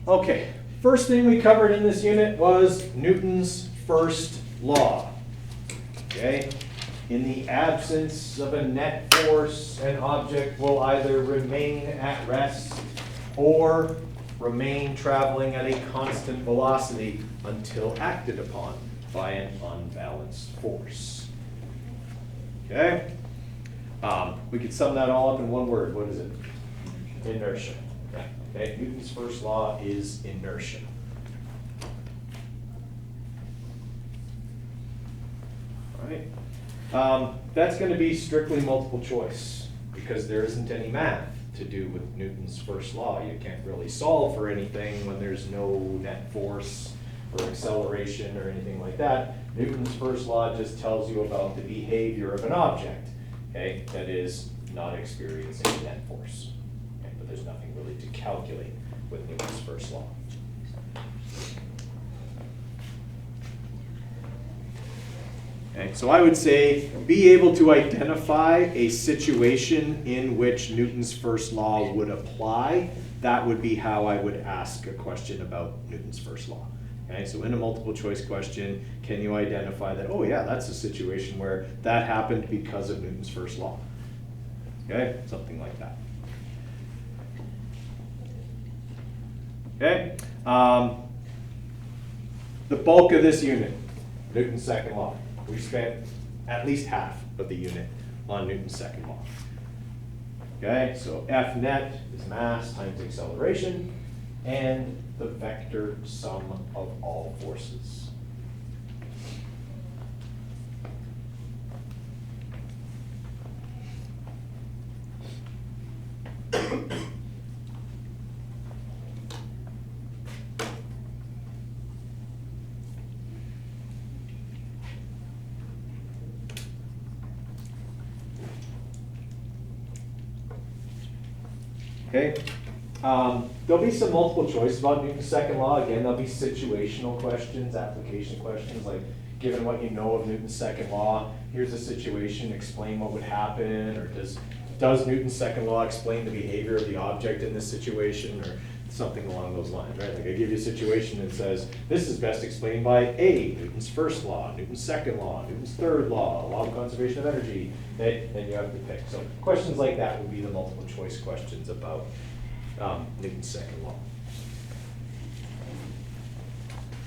Okay, first thing we covered in this unit was Newton's first law. Okay, in the absence of a net force, an object will either remain at rest or remain traveling at a constant velocity until acted upon by an unbalanced force. Okay? We could sum that all up in one word. What is it? Inertia. Okay? Newton's first law is inertia. All right? That's going to be strictly multiple choice because there isn't any math to do with Newton's first law. You can't really solve for anything when there's no net force or acceleration or anything like that. Newton's first law just tells you about the behavior of an object, okay, that is not experiencing net force. Okay, but there's nothing really to calculate with Newton's first law. Okay, so I would say be able to identify a situation in which Newton's first law would apply. That would be how I would ask a question about Newton's first law. Okay, so in a multiple choice question, can you identify that, oh yeah, that's a situation where that happened because of Newton's first law? Okay, something like that. Okay, the bulk of this unit, Newton's second law. We spent at least half of the unit on Newton's second law. Okay, so F net is mass times acceleration and the vector sum of all forces. Okay, there'll be some multiple choice about Newton's second law. Again, there'll be situational questions, application questions, like given what you know of Newton's second law, here's a situation, explain what would happen, or does Newton's second law explain the behavior of the object in this situation, or something along those lines, right? Like I give you a situation that says, this is best explained by A, Newton's first law, Newton's second law, Newton's third law, law of conservation of energy, okay? Then you have to pick. So questions like that would be the multiple choice questions about Newton's second law.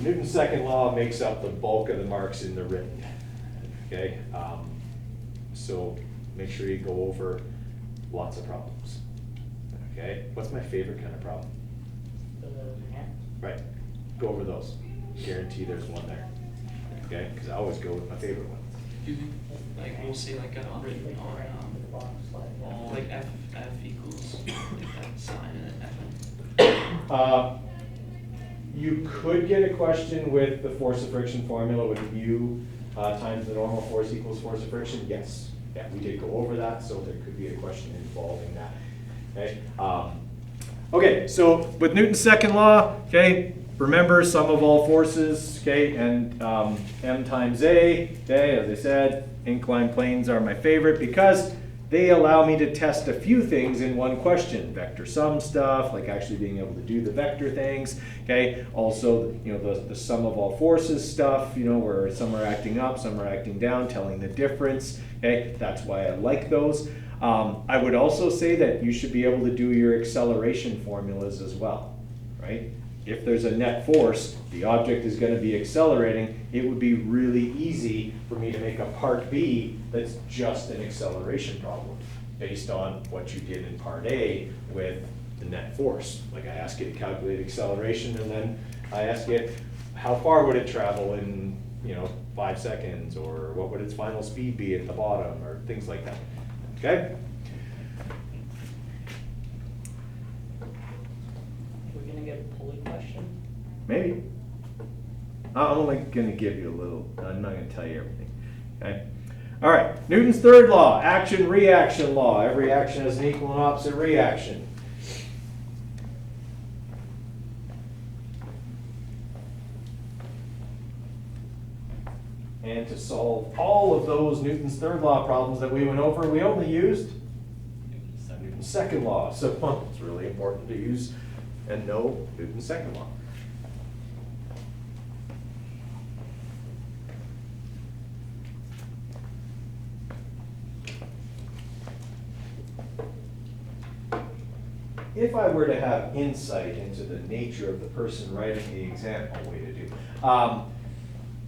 Newton's second law makes up the bulk of the marks in the written, okay? So make sure you go over lots of problems, okay? What's my favorite kind of problem? Right, go over those. Guarantee there's one there, okay? Because I always go with my favorite one. Do you think, like, we'll see like a written on, like F equals like that sign and F. You could get a question with the force of friction formula with U times the normal force equals force of friction. Yes, yeah, we did go over that, so there could be a question involving that. Okay. Okay, so with Newton's second law, okay, remember sum of all forces, okay, and M times A, okay, as I said, inclined planes are my favorite because they allow me to test a few things in one question. Vector sum stuff, like actually being able to do the vector things, okay, also, you know, the sum of all forces stuff, you know, where some are acting up, some are acting down, telling the difference, okay, that's why I like those. I would also say that you should be able to do your acceleration formulas as well, right? If there's a net force, the object is going to be accelerating, it would be really easy for me to make a part B that's just an acceleration problem based on what you did in part A with the net force. Like I ask you to calculate acceleration and then I ask it how far would it travel in, you know, 5 seconds, or what would its final speed be at the bottom, or things like that. Okay? We're gonna get a pulley question? Maybe. I'm only going to give you a little, I'm not going to tell you everything. Okay? All right, Newton's third law, action-reaction law. Every action has an equal and opposite reaction. And to solve all of those Newton's third law problems that we went over, we only used Newton's second law. So it's really important to use and no Newton's second law. If I were to have insight into the nature of the person writing the exam, way to do.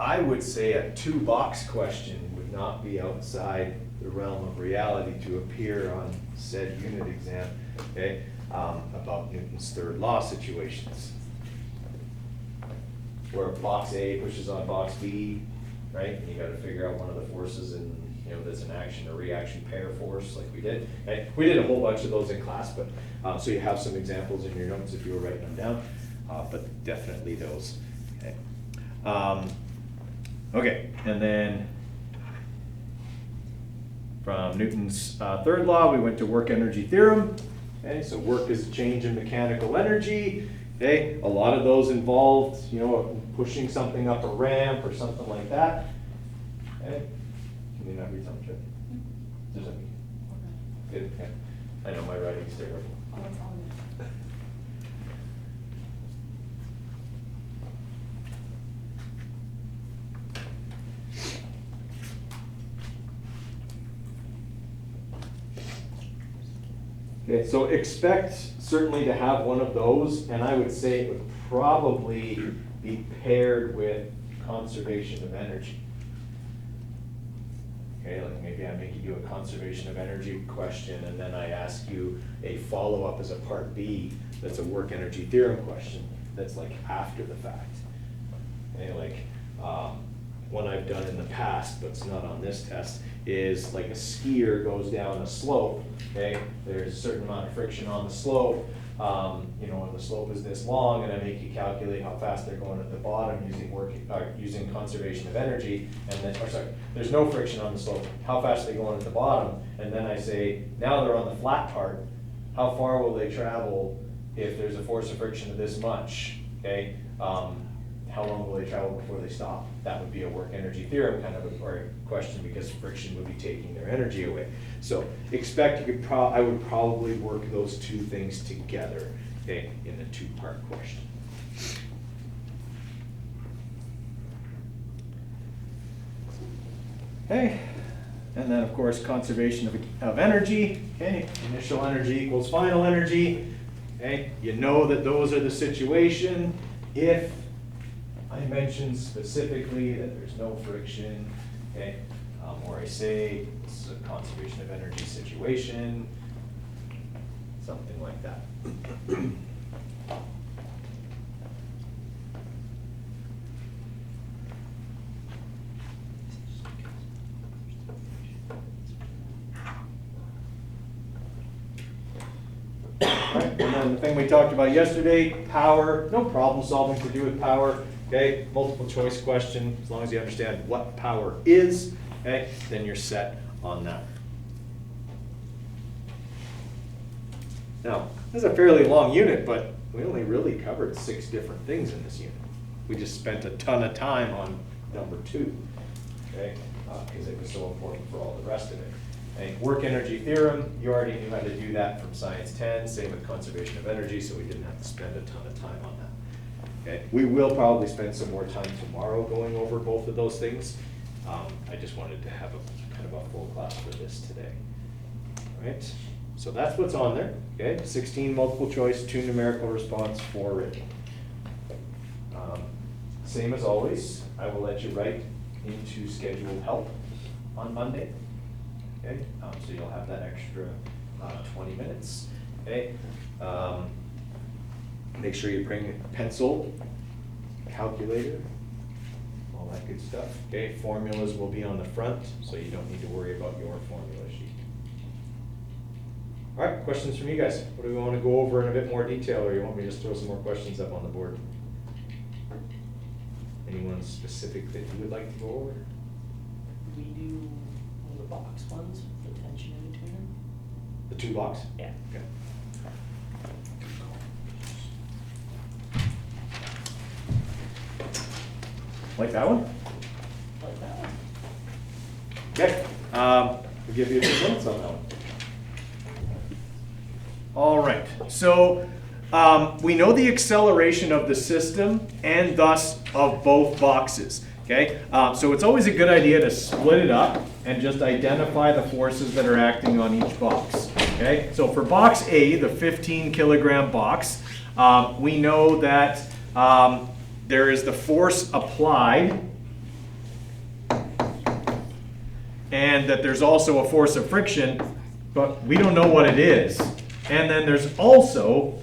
I would say a 2-box question would not be outside the realm of reality to appear on said unit exam, okay, about Newton's third law situations. Where box A pushes on box B, right, and you gotta figure out one of the forces and, you know, there's an action or reaction pair force like we did. Okay? We did a whole bunch of those in class, but, so you have some examples in your notes if you were writing them down, but definitely those, okay. Okay, and then from Newton's third law, we went to work energy theorem. Okay, so work is a change in mechanical energy. Okay, a lot of those involved, you know, pushing something up a ramp or something like that. Okay, can you not read something, Chip? There's a, good, okay. I know my writing's terrible. Oh, it's on there. Okay, so expect certainly to have one of those, and I would say it would probably be paired with conservation of energy. Okay, like maybe I make you do a conservation of energy question, and then I ask you a follow-up as a part B that's a work energy theorem question that's like after the fact. Okay, like one I've done in the past, but it's not on this test, is like a skier goes down a slope, okay? There's a certain amount of friction on the slope, you know, and the slope is this long, and I make you calculate how fast they're going at the bottom using conservation of energy, and then, or sorry, there's no friction on the slope, how fast are they going at the bottom? And then I say, now they're on the flat part, how far will they travel if there's a force of friction of this much, okay? How long will they travel before they stop? That would be a work energy theorem kind of a question, because friction would be taking their energy away. So expect you could I would probably work those two things together, okay, in a 2-part question. Okay, and then of course conservation of energy, okay, initial energy equals final energy, okay, you know that those are the situation if I mentioned specifically that there's no friction, okay, or I say this is a conservation of energy situation, something like that. Right, and then the thing we talked about yesterday, power, no problem solving to do with power. Okay, multiple choice question, as long as you understand what power is, okay, then you're set on that. Now, this is a fairly long unit, but we only really covered 6 different things in this unit. We just spent a ton of time on number 2, okay, because it was so important for all the rest of it. Okay, work energy theorem, you already knew how to do that from Science 10, same with conservation of energy, so we didn't have to spend a ton of time on that. Okay, we will probably spend some more time tomorrow going over both of those things. I just wanted to have a kind of a full class for this today. All right, so that's what's on there. Okay, 16 multiple choice, 2 numerical response, 4 written. Same as always, I will let you write into scheduled help on Monday. Okay, so you'll have that extra 20 minutes. Okay. Make sure you bring a pencil, calculator, all that good stuff. Okay, formulas will be on the front, so you don't need to worry about your formula sheet. All right, questions from you guys? What do we want to go over in a bit more detail, or you want me to just throw some more questions up on the board? Anyone specific that you would like to go over? We do one of the box ones with the tension in between them. The 2 blocks? Yeah. Okay. Like that one? Like that one. Okay, I'll give you a few minutes on that one. All right, so we know the acceleration of the system and thus of both boxes. Okay, so it's always a good idea to split it up and just identify the forces that are acting on each box. Okay, so for box A, the 15 kilogram box, we know that there is the force applied and that there's also a force of friction, but we don't know what it is. And then there's also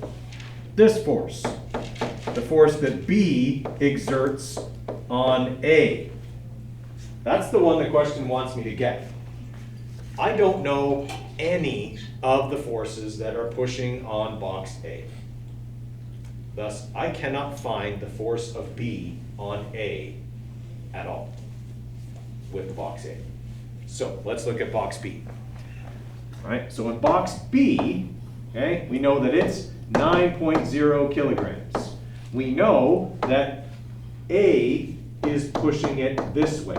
this force, the force that B exerts on A. That's the one the question wants me to get. I don't know any of the forces that are pushing on box A. Thus, I cannot find the force of B on A at all with box A. So let's look at box B. All right, so in box B, okay, we know that it's 9.0 kilograms. We know that A is pushing it this way.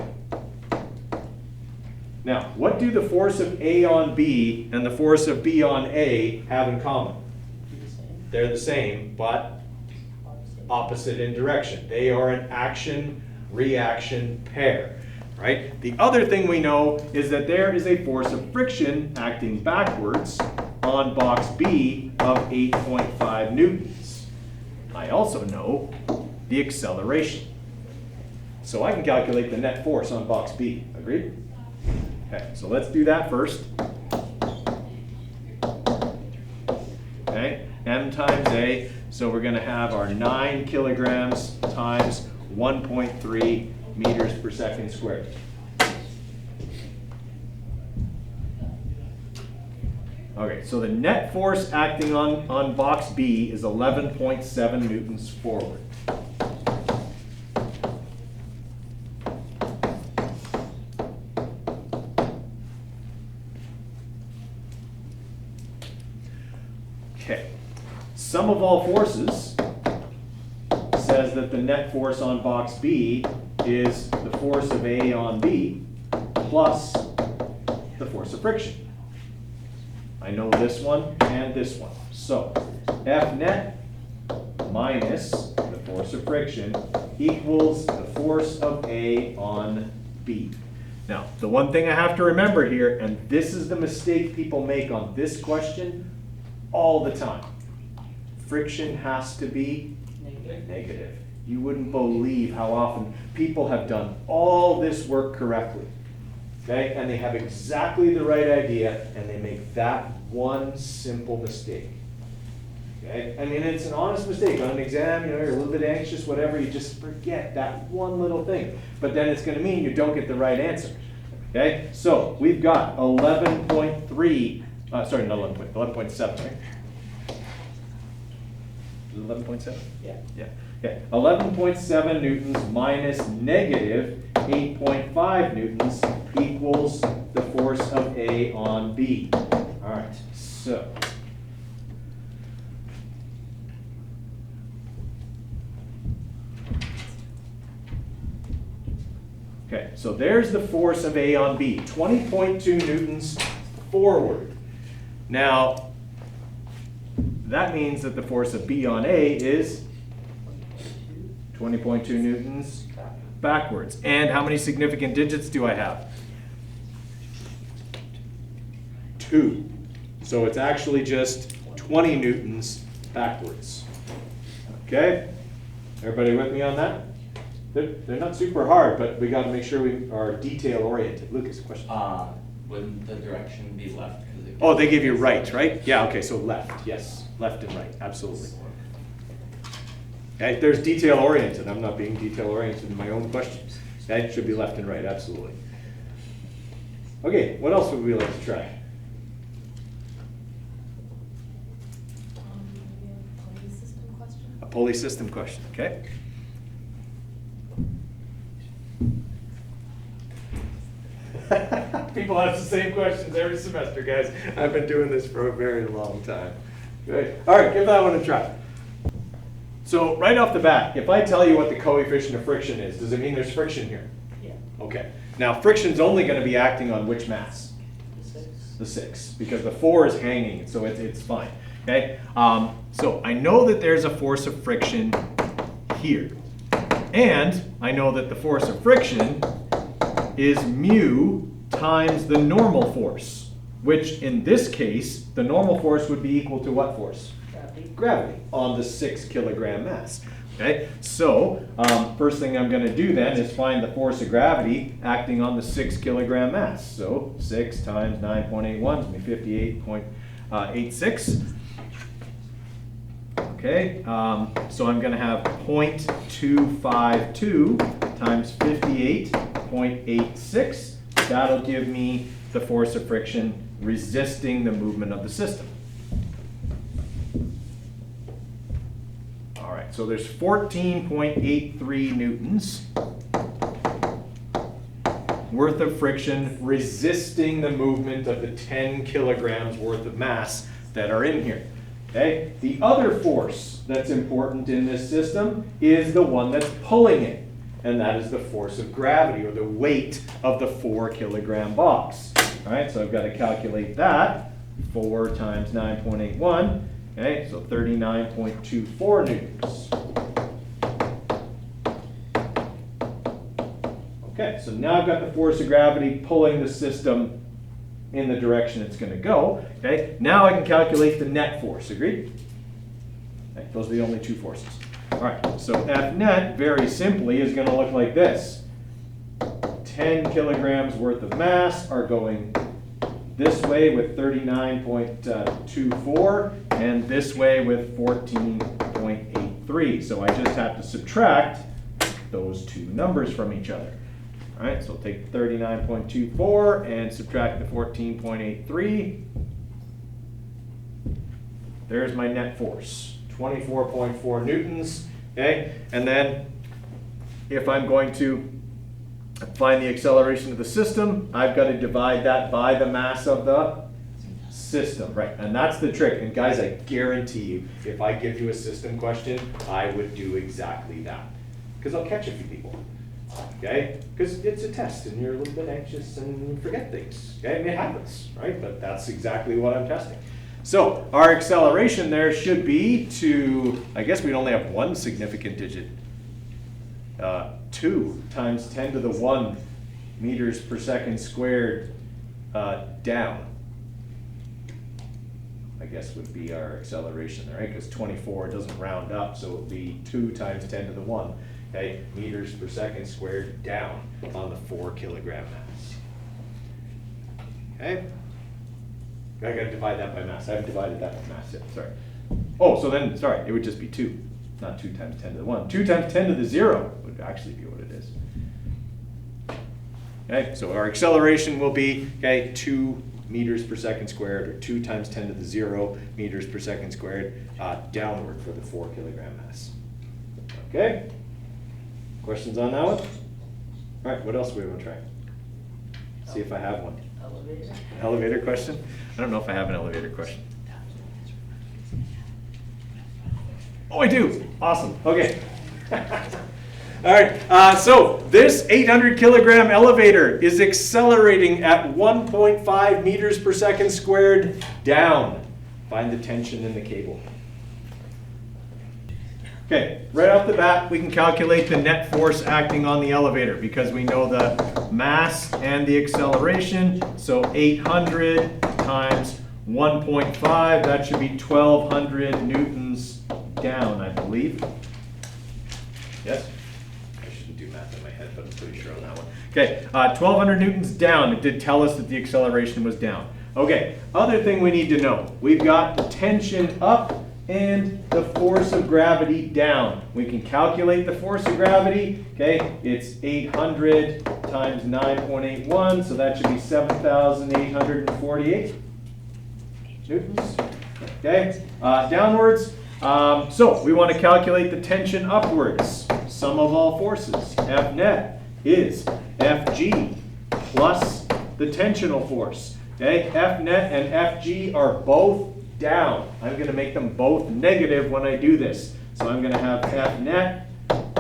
Now, what do the force of A on B and the force of B on A have in common? They're the same, but opposite in direction. They are an action-reaction pair, right? The other thing we know is that there is a force of friction acting backwards on box B of 8.5 newtons. I also know the acceleration. So I can calculate the net force on box B. Agreed? Okay, so let's do that first. Okay, M times A. So we're going to have our 9 kilograms times 1.3 meters per second squared. Okay, so the net force acting on box B is 11.7 newtons forward. Okay, sum of all forces says that the net force on box B is the force of A on B plus the force of friction. I know this one and this one. So F net minus the force of friction equals the force of A on B. Now, the one thing I have to remember here, and this is the mistake people make on this question all the time, friction has to be negative. You wouldn't believe how often people have done all this work correctly. Okay, and they have exactly the right idea, and they make that one simple mistake. Okay, I mean, it's an honest mistake. On an exam, you know, you're a little bit anxious, whatever, you just forget that one little thing. But then it's going to mean you don't get the right answer. Okay, so we've got 11.3, sorry, not 11.7, right? 11.7? Yeah. Yeah. Okay. 11.7 newtons minus negative 8.5 newtons equals the force of A on B. All right, so. Okay, so there's the force of A on B, 20.2 newtons forward. Now, that means that the force of B on A is 20.2 newtons backwards. And how many significant digits do I have? 2. So it's actually just 20 newtons backwards. Okay? Everybody with me on that? They're not super hard, but we got to make sure we are detail oriented. Lucas, question? Wouldn't the direction be left? Oh, they give you right? Yeah, okay, so left, yes. Left and right, absolutely. Okay, there's detail oriented. I'm not being detail oriented in my own questions. That should be left and right, absolutely. Okay, what else would we like to try? Pulley system question. A pulley system question, okay? People ask the same questions every semester, guys. I've been doing this for a very long time. Good. All right, give that one a try. So right off the bat, if I tell you what the coefficient of friction is, does it mean there's friction here? Yeah. Okay. Now friction's only going to be acting on which mass? The 6. The 6, because the 4 is hanging, so it's fine. Okay, so I know that there's a force of friction here. And I know that the force of friction is mu times the normal force, which in this case, the normal force would be equal to what force? Gravity. Gravity on the 6 kilogram mass. Okay, so first thing I'm going to do then is find the force of gravity acting on the 6 kilogram mass. So 6 times 9.81 gives me 58.86. Okay, so I'm going to have 0.252 times 58.86. That'll give me the force of friction resisting the movement of the system. All right, so there's 14.83 newtons worth of friction resisting the movement of the 10 kilograms worth of mass that are in here. Okay, the other force that's important in this system is the one that's pulling it, and that is the force of gravity, or the weight of the 4 kilogram box. All right, so I've got to calculate that. 4 times 9.81, okay, so 39.24 newtons. Okay, so now I've got the force of gravity pulling the system in the direction it's going to go. Okay, now I can calculate the net force. Agreed? Okay, those are the only two forces. All right, so F net, very simply, is going to look like this. 10 kilograms worth of mass are going this way with 39.24 and this way with 14.83. So I just have to subtract those two numbers from each other. All right, so take 39.24 and subtract the 14.83. There's my net force, 24.4 newtons. Okay, and then if I'm going to find the acceleration of the system, I've got to divide that by the mass of the system, right? And that's the trick. And guys, I guarantee you, if I give you a system question, I would do exactly that, because I'll catch a few people. Okay, because it's a test and you're a little bit anxious and you forget things. Okay, and it happens, right? But that's exactly what I'm testing. So our acceleration there should be to, I guess we'd only have one significant digit. 2 times 10 to the 1 meters per second squared down, I guess would be our acceleration there, right? Because 24 doesn't round up, so it would be 2 times 10 to the 1. Okay, meters per second squared down on the 4 kilogram mass. Okay, I got to divide that by mass. I haven't divided that by mass yet. Sorry. Oh, so then sorry, it would just be 2, not 2 times 10 to the 1. 2 times 10 to the 0 would actually be what it is. Okay, so our acceleration will be 2 meters per second squared, or 2 times 10 to the 0 meters per second squared downward for the 4 kilogram mass. Okay. Questions on that one? All right, what else do we want to try? See if I have one. Elevator. Elevator question? I don't know if I have an elevator question. Oh, I do. Awesome. Okay. All right. So this 800 kilogram elevator is accelerating at 1.5 meters per second squared down. Find the tension in the cable. Okay, right off the bat, we can calculate the net force acting on the elevator because we know the mass and the acceleration. So 800 times 1.5, that should be 1,200 newtons down, I believe. Yes? I shouldn't do math in my head, but I'm pretty sure on that one. Okay, 1,200 newtons down. It did tell us that the acceleration was down. Okay, other thing we need to know. We've got the tension up and the force of gravity down. We can calculate the force of gravity. Okay, it's 800 times 9.81, so that should be 7,848 newtons. Okay, downwards. So we want to calculate the tension upwards. Sum of all forces, F net, is Fg plus the tensional force. Okay, F net and Fg are both down. I'm going to make them both negative when I do this. So I'm going to have F net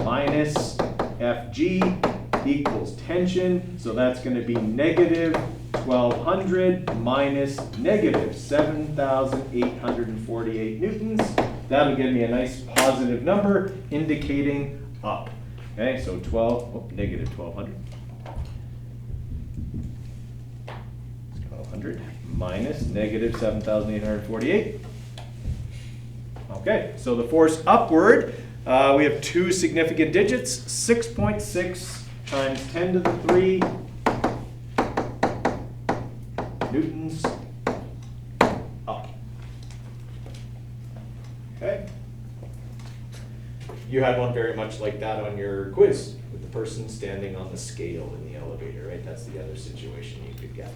minus Fg equals tension. So that's going to be negative 1200 minus negative 7,848 newtons. That'll give me a nice positive number indicating up. Okay, so negative 1200. 1200 minus negative 7,848. Okay, so the force upward, we have two significant digits, 6.6 times 10 to the 3 newtons up. Okay. You had one very much like that on your quiz with the person standing on the scale in the elevator, right? That's the other situation you could get.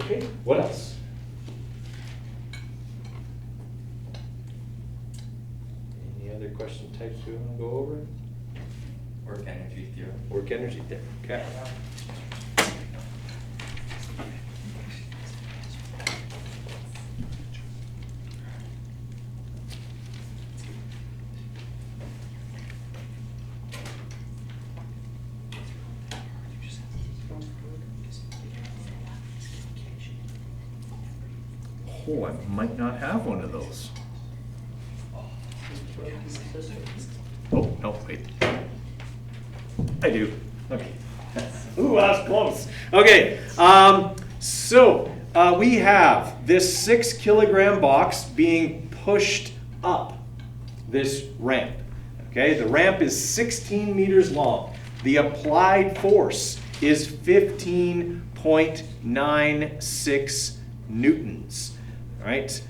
Okay, what else? Any other question types we want to go over? Work energy theorem. Work energy theorem, okay. Oh, I might not have one of those. Oh, no, wait. I do. Okay. Ooh, that was close. Okay, we have this 6 kilogram box being pushed up this ramp. Okay, the ramp is 16 meters long. The applied force is 15.96 newtons. All right,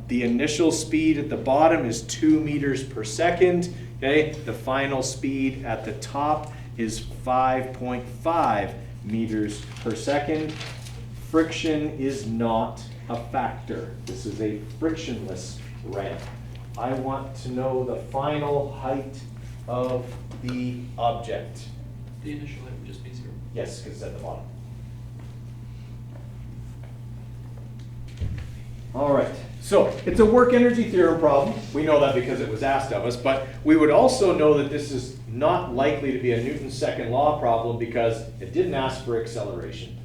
the initial speed at the bottom is 2 meters per second. Okay, the final speed at the top is 5.5 meters per second. Friction is not a factor. This is a frictionless ramp. I want to know the final height of the object. The initial height would just be 0. Yes, because it's at the bottom. All right, so it's a work energy theorem problem. We know that because it was asked of us, but we would also know that this is not likely to be a Newton's second law problem because it didn't ask for acceleration.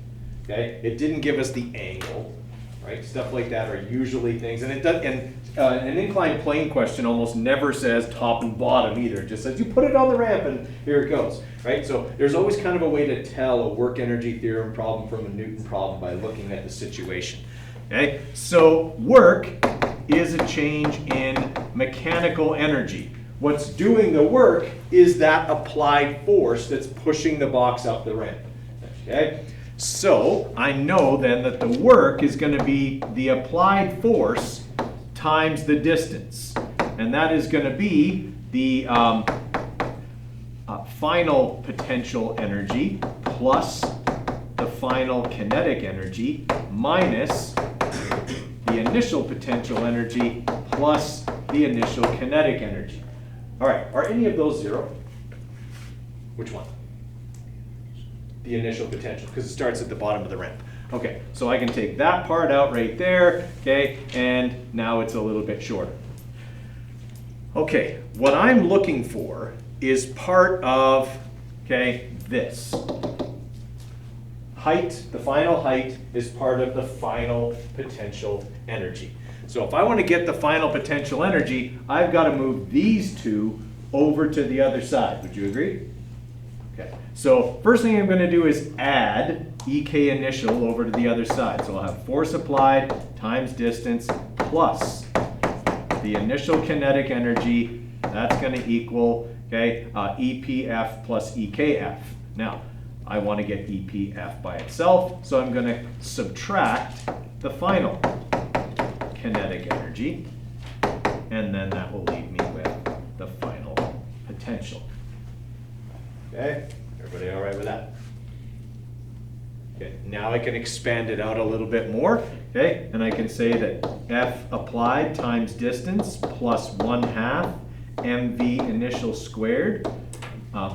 Okay, it didn't give us the angle, right? Stuff like that are usually things, and it does. And an inclined plane question almost never says top and bottom either. It just says you put it on the ramp and here it goes, right? So there's always kind of a way to tell a work energy theorem problem from a Newton problem by looking at the situation. Okay, so work is a change in mechanical energy. What's doing the work is that applied force that's pushing the box up the ramp. Okay, so I know then that the work is going to be the applied force times the distance. And that is going to be the final potential energy plus the final kinetic energy minus the initial potential energy plus the initial kinetic energy. All right, are any of those 0? Which one? The initial potential, because it starts at the bottom of the ramp. Okay, so I can take that part out right there, okay, and now it's a little bit shorter. Okay, what I'm looking for is part of, okay, this. Height, the final height, is part of the final potential energy. So if I want to get the final potential energy, I've got to move these two over to the other side. Would you agree? Okay. So first thing I'm going to do is add EK initial over to the other side. So I'll have force applied times distance plus the initial kinetic energy. That's going to equal, okay, EPF plus EKF. Now, I want to get EPF by itself, so I'm going to subtract the final kinetic energy, and then that will leave me with the final potential. Okay, everybody all right with that? Okay, now I can expand it out a little bit more, okay, and I can say that F applied times distance plus 1/2 mv initial squared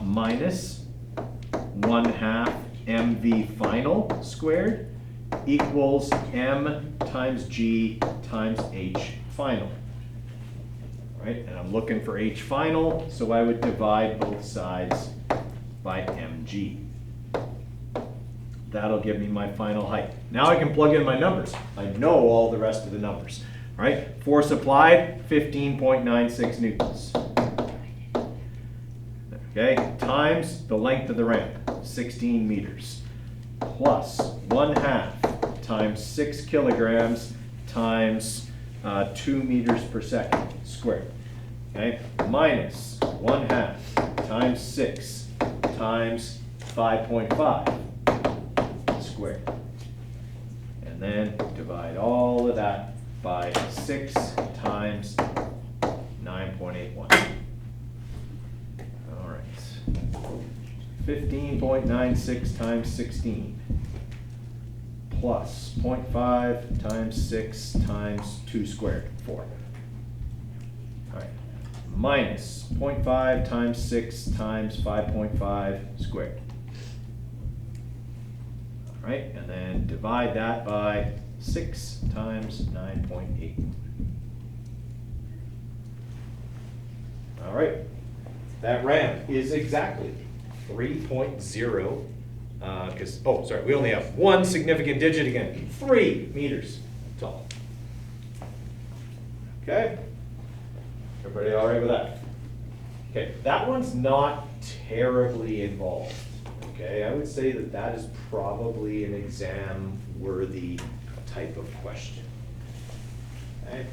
minus 1/2 mv final squared equals m times g times h final. All right, and I'm looking for h final, so I would divide both sides by mg. That'll give me my final height. Now I can plug in my numbers. I know all the rest of the numbers, right? Force applied, 15.96 newtons. Okay, times the length of the ramp, 16 meters, plus 1/2 times 6 kilograms times 2 meters per second squared. Okay, minus 1/2 times 6 times 5.5 squared. And then divide all of that by 6 times 9.81. All right. 15.96 times 16 plus 0.5 times 6 times 2 squared, 4. All right. Minus 0.5 times 6 times 5.5 squared. All right, and then divide that by 6 times 9.8. All right, that ramp is exactly 3.0, because, oh, sorry, we only have one significant digit again, 3 meters tall. Okay, everybody all right with that? Okay, that one's not terribly involved. Okay, I would say that that is probably an exam-worthy type of question. Okay.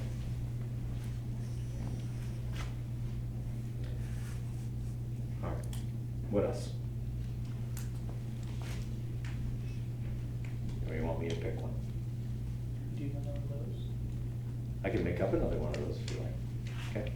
All right, what else? Or you want me to pick one? Do you know one of those? I can make up another one of those if you like. Okay.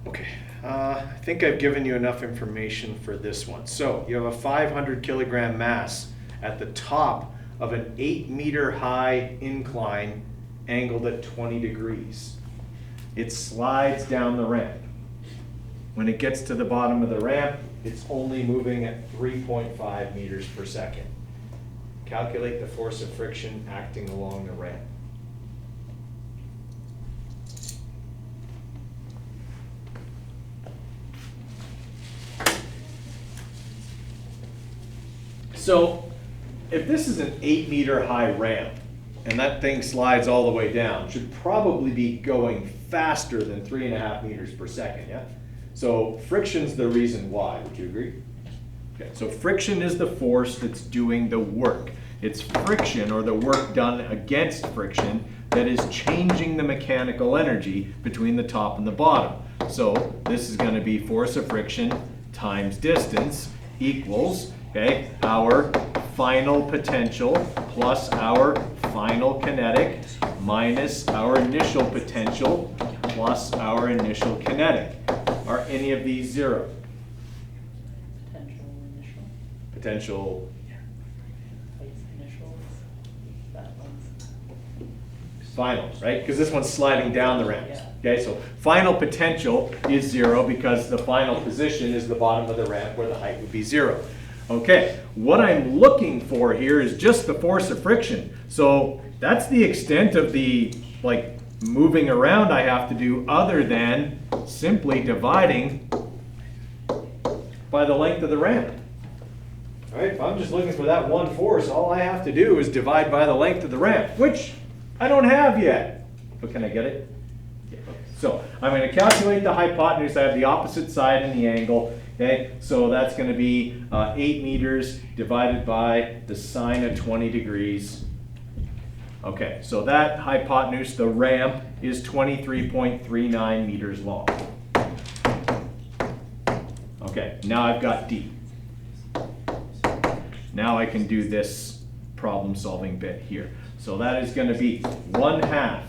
Okay, I think I've given you enough information for this one. So you have a 500 kilogram mass at the top of an 8-meter high incline angled at 20 degrees. It slides down the ramp. When it gets to the bottom of the ramp, it's only moving at 3.5 meters per second. Calculate the force of friction acting along the ramp. So if this is an 8-meter high ramp and that thing slides all the way down, it should probably be going faster than 3.5 meters per second, yeah? So friction's the reason why, would you agree? Okay, so friction is the force that's doing the work. It's friction, or the work done against friction, that is changing the mechanical energy between the top and the bottom. So this is going to be force of friction times distance equals, okay, our final potential plus our final kinetic minus our initial potential plus our initial kinetic. Are any of these zero? Potential initial. Potential, Place initial. That one's. Final, right? Because this one's sliding down the ramp. Okay, so final potential is 0 because the final position is the bottom of the ramp where the height would be 0. Okay, what I'm looking for here is just the force of friction. So that's the extent of the like moving around I have to do other than simply dividing by the length of the ramp. All right, if I'm just looking for that one force, all I have to do is divide by the length of the ramp, which I don't have yet. But can I get it? Yeah. So I'm going to calculate the hypotenuse. I have the opposite side and the angle. Okay, so that's going to be 8 meters divided by the sine of 20 degrees. Okay, so that hypotenuse, the ramp, is 23.39 meters long. Okay, now I've got D. Now I can do this problem-solving bit here. So that is going to be 1/2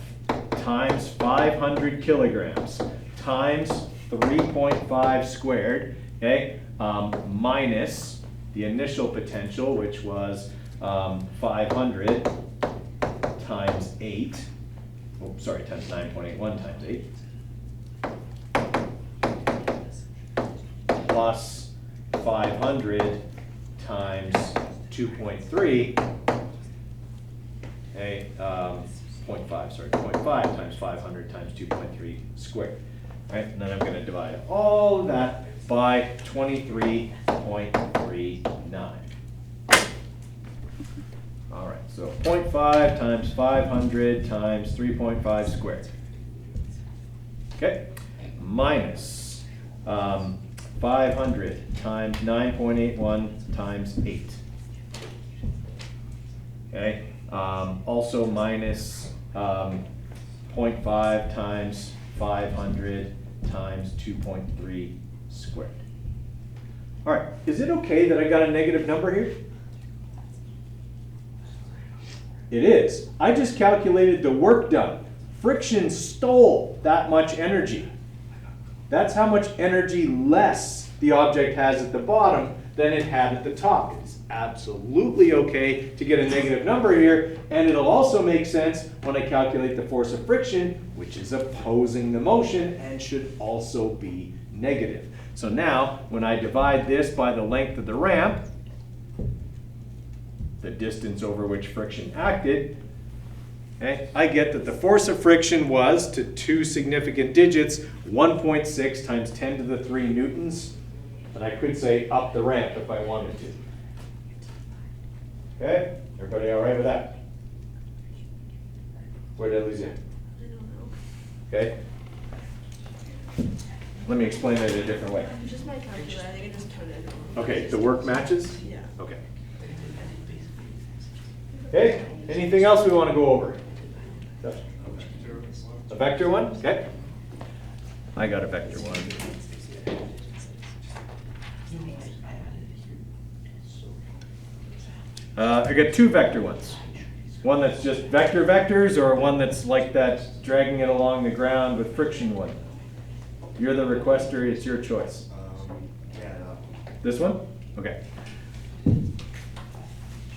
times 500 kilograms times 3.5 squared, okay, minus the initial potential, which was 500 times 8. Oh, sorry, times 9.81 times 8. Plus 500 times 2.3, okay, 0.5 times 500 times 2.3 squared, right? And then I'm going to divide all of that by 23.39. All right, so 0.5 times 500 times 3.5 squared, okay, minus 500 times 9.81 times 8. Okay, also minus 0.5 times 500 times 2.3 squared. All right, is it okay that I got a negative number here? It is. I just calculated the work done. Friction stole that much energy. That's how much energy less the object has at the bottom than it had at the top. It's absolutely okay to get a negative number here, and it'll also make sense when I calculate the force of friction, which is opposing the motion and should also be negative. So now, when I divide this by the length of the ramp, the distance over which friction acted, okay, I get that the force of friction was, to 2 significant digits, 1.6 times 10 to the 3 newtons. And I could say up the ramp if I wanted to. Okay, everybody all right with that? Where did I lose you? I don't know. Okay. Let me explain it a different way. Just my calculator, I think I just put it in. Okay, the work matches? Yeah. Okay. Okay, anything else we want to go over? A vector one? Okay. I got a vector one. I got 2 vector ones. One that's just vector vectors, or one that's like that, dragging it along the ground with friction one. You're the requester, it's your choice. This one? Okay.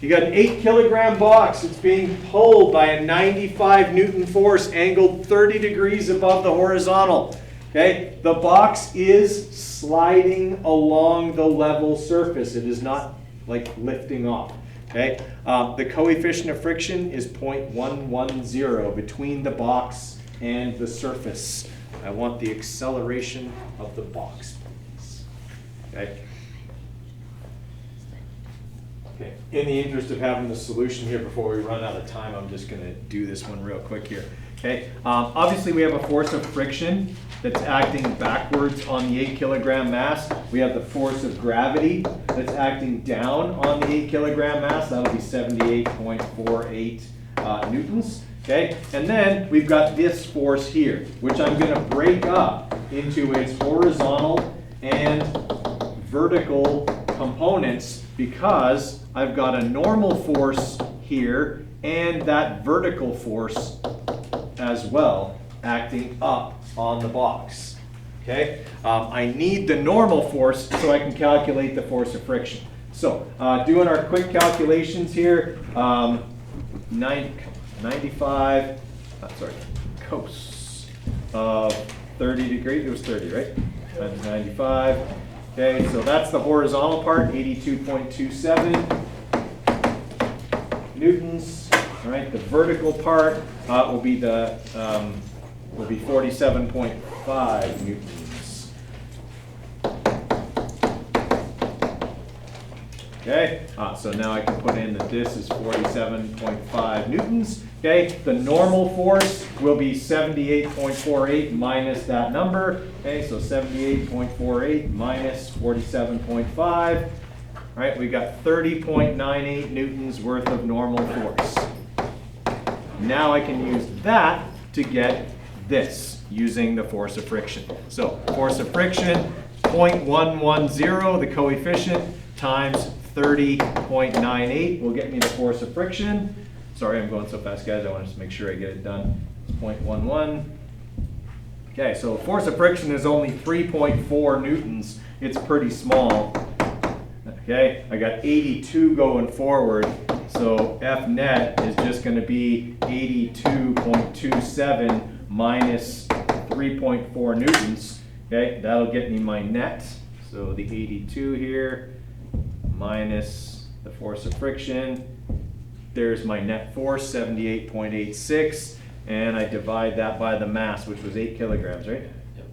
You got an 8 kilogram box. It's being pulled by a 95 Newton force angled 30 degrees above the horizontal. Okay, the box is sliding along the level surface. It is not like lifting off. Okay, the coefficient of friction is 0.110 between the box and the surface. I want the acceleration of the box, please. Okay. Okay. In the interest of having the solution here before we run out of time, I'm just going to do this one real quick here. Okay. Obviously, we have a force of friction that's acting backwards on the 8 kilogram mass. We have the force of gravity that's acting down on the 8 kilogram mass. That'll be 78.48 newtons. Okay. And then we've got this force here, which I'm going to break up into its horizontal and vertical components, because I've got a normal force here and that vertical force as well acting up on the box. Okay, I need the normal force so I can calculate the force of friction. So doing our quick calculations here, 95 sorry, coasts of 30 degrees, it was 30, right? Times 95. Okay, so that's the horizontal part, 82.27 newtons. All right, the vertical part will be 47.5 newtons. Okay, so now I can put in that this is 47.5 newtons. Okay, the normal force will be 78.48 minus that number. Okay, so 78.48 minus 47.5. All right, we got 30.98 newtons worth of normal force. Now I can use that to get this using the force of friction. So force of friction, 0.110, the coefficient, times 30.98 will get me the force of friction. Sorry, I'm going so fast, guys. I want to just make sure I get it done. It's 0.11. Okay, so force of friction is only 3.4 newtons. It's pretty small. Okay, I got 82 going forward. So F net is just going to be 82.27 minus 3.4 newtons. Okay, that'll get me my net. So the 82 here minus the force of friction. There's my net force, 78.86, and I divide that by the mass, which was 8 kilograms, right? Yep.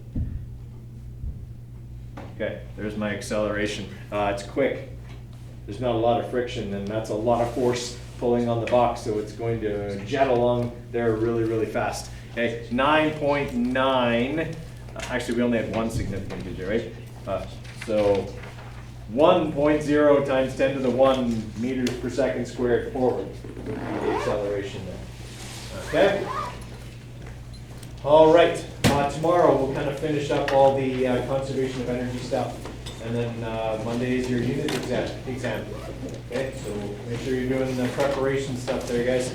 Okay, there's my acceleration. It's quick. There's not a lot of friction, and that's a lot of force pulling on the box, so it's going to jet along there really, really fast. Okay, 9.9. Actually, we only had one significant digit, right? So 1.0 times 10 to the 1 meters per second squared forward would be the acceleration there. Okay? All right. Tomorrow we'll kind of finish up all the conservation of energy stuff. And then Monday is your unit exam. Okay? So make sure you're doing the preparation stuff there, guys.